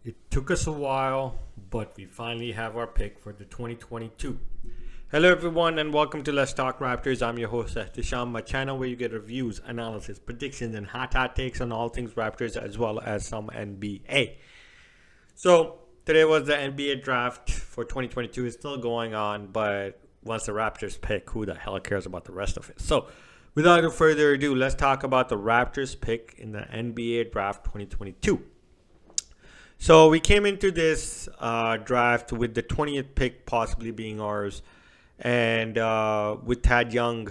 It took us a while, but we finally have our pick for the 2022. Hello, everyone, and welcome to Let's Talk Raptors. I'm your host, Disham, my channel where you get reviews, analysis, predictions, and hot takes on all things Raptors as well as some NBA. So, today was the NBA draft for 2022. It's still going on, but once the Raptors pick, who the hell cares about the rest of it? So, without further ado, let's talk about the Raptors pick in the NBA draft 2022. So we came into this draft with the 20th pick possibly being ours. And with Tad Young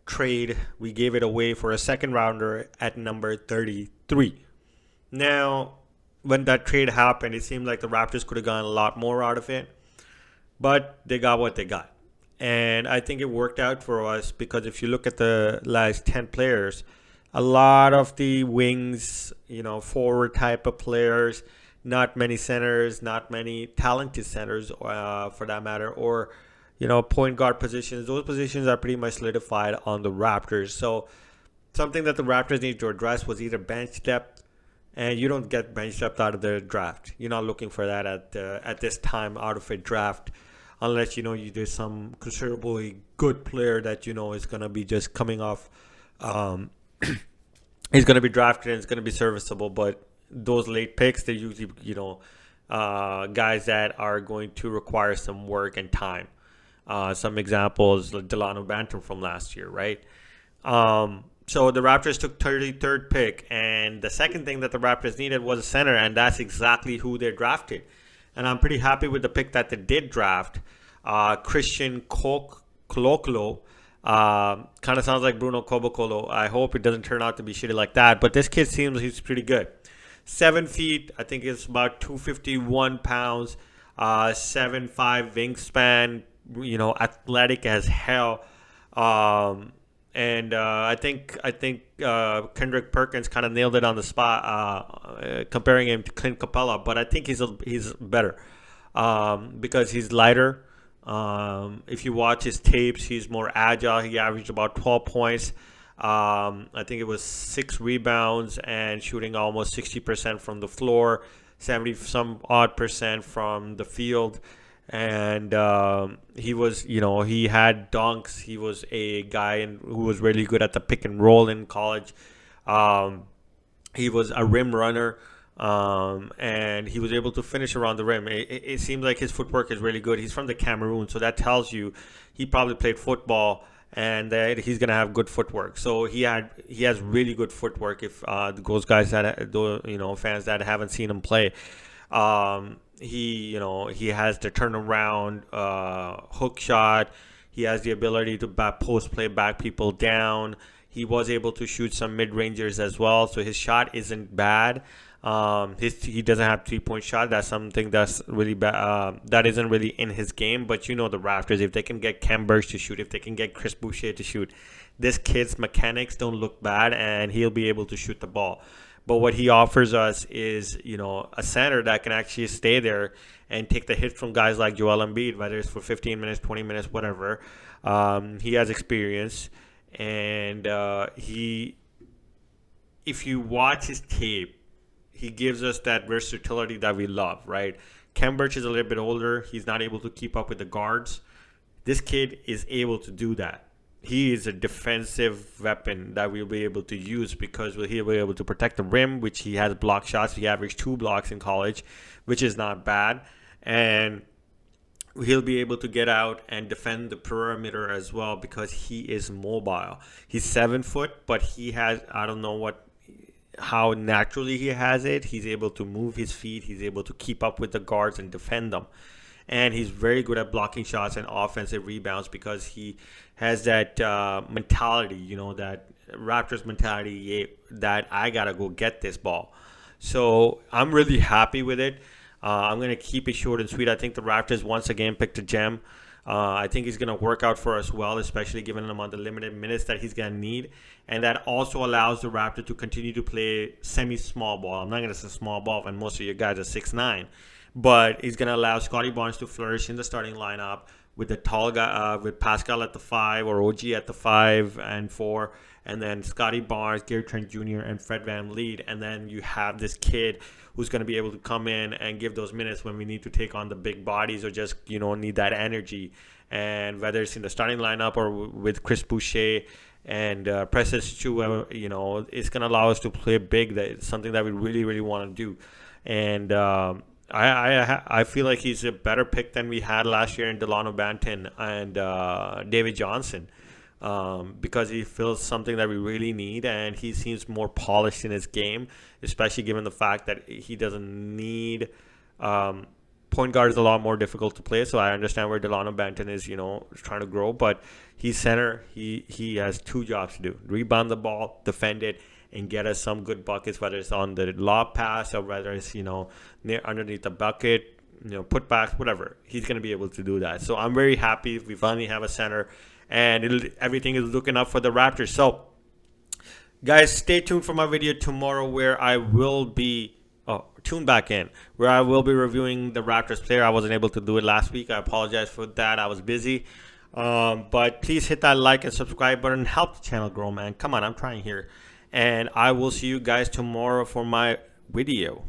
trade, we gave it away for a second rounder at number 33. Now, when that trade happened, it seemed like the Raptors could have gotten a lot more out of it. But they got what they got. And I think it worked out for us because if you look at the last 10 players, a lot of the wings, forward type of players, not many centers, not many talented centers for that matter, or, point guard positions. Those positions are pretty much solidified on the Raptors. So something that the Raptors need to address was either bench depth, and you don't get bench depth out of the draft. You're not looking for that at this time out of a draft unless, there's some considerably good player that, is going to be just coming off. He's going to be drafted and it's going to be serviceable, but those late picks, they're usually, guys that are going to require some work and time. Some examples, like Delano Bantam from last year, right? So the Raptors took 33rd pick, and the second thing that the Raptors needed was a center, and that's exactly who they drafted. And I'm pretty happy with the pick that they did draft. Christian Koloko. Kind of sounds like Bruno Koloko. I hope it doesn't turn out to be shitty like that, but this kid seems he's pretty good. 7 feet, I think it's about 251 pounds, 7'5" wingspan, athletic as hell. And I think Kendrick Perkins kind of nailed it on the spot, comparing him to Clint Capella, but I think he's better because he's lighter. If you watch his tapes, he's more agile. He averaged about 12 points. I think it was 6 rebounds and shooting almost 60% from the floor, 70 some odd percent from the field. And he was, he had dunks. He was a guy who was really good at the pick and roll in college. He was a rim runner, and he was able to finish around the rim. It seems like his footwork is really good. He's from the Cameroon, so that tells you he probably played football and that he's gonna have good footwork. So he has really good footwork. If those guys that fans that haven't seen him play, he has the turnaround hook shot. He has the ability to post play back people down. He was able to shoot some mid rangers as well, so his shot isn't bad. He doesn't have 3-point shot. That's something that's really bad. That isn't really in his game. But the Raptors, if they can get Khem Birch to shoot, if they can get Chris Boucher to shoot, this kid's mechanics don't look bad, and he'll be able to shoot the ball. But what he offers us is, a center that can actually stay there and take the hit from guys like Joel Embiid, whether it's for 15 minutes, 20 minutes, whatever. He has experience, and if you watch his tape, he gives us that versatility that we love, right? Khem Birch is a little bit older. He's not able to keep up with the guards. This kid is able to do that. He is a defensive weapon that we'll be able to use because he'll be able to protect the rim, which he has block shots. He averaged 2 blocks in college, which is not bad. And he'll be able to get out and defend the perimeter as well because he is mobile. He's 7 foot, but he has, I don't know how naturally he has it. He's able to move his feet. He's able to keep up with the guards and defend them. And he's very good at blocking shots and offensive rebounds because he has that mentality, that Raptors mentality that I got to go get this ball. So I'm really happy with it. I'm going to keep it short and sweet. I think the Raptors once again picked a gem. I think he's going to work out for us well, especially given him on the limited minutes that he's going to need. And that also allows the Raptors to continue to play semi-small ball. I'm not going to say small ball when most of your guys are 6'9". But he's going to allow Scottie Barnes to flourish in the starting lineup with the tall guy, with Pascal at the 5 or OG at the 5 and 4, and then Scotty Barnes, Gary Trent Jr., and Fred VanVleet. And then you have this kid who's going to be able to come in and give those minutes when we need to take on the big bodies or just, need that energy. And whether it's in the starting lineup or with Chris Boucher and Precious Chua, it's going to allow us to play big. That's something that we really, really want to do. And I feel like he's a better pick than we had last year in Delano Banton and David Johnson, because he fills something that we really need, and he seems more polished in his game, especially given the fact that he doesn't need point guard is a lot more difficult to play. So I understand where Delano Banton is, trying to grow, but he's center. He has 2 jobs to do: rebound the ball, defend it, and get us some good buckets, whether it's on the lob pass or whether it's, near underneath the bucket, putbacks, whatever. He's going to be able to do that. So I'm very happy we finally have a center, and everything is looking up for the Raptors. So, guys, stay tuned for my video tomorrow where I will be tune back in, where I will be reviewing the Raptors player. I wasn't able to do it last week. I apologize for that. I was busy. But please hit that like and subscribe button. Help the channel grow, man. Come on, I'm trying here. And I will see you guys tomorrow for my video.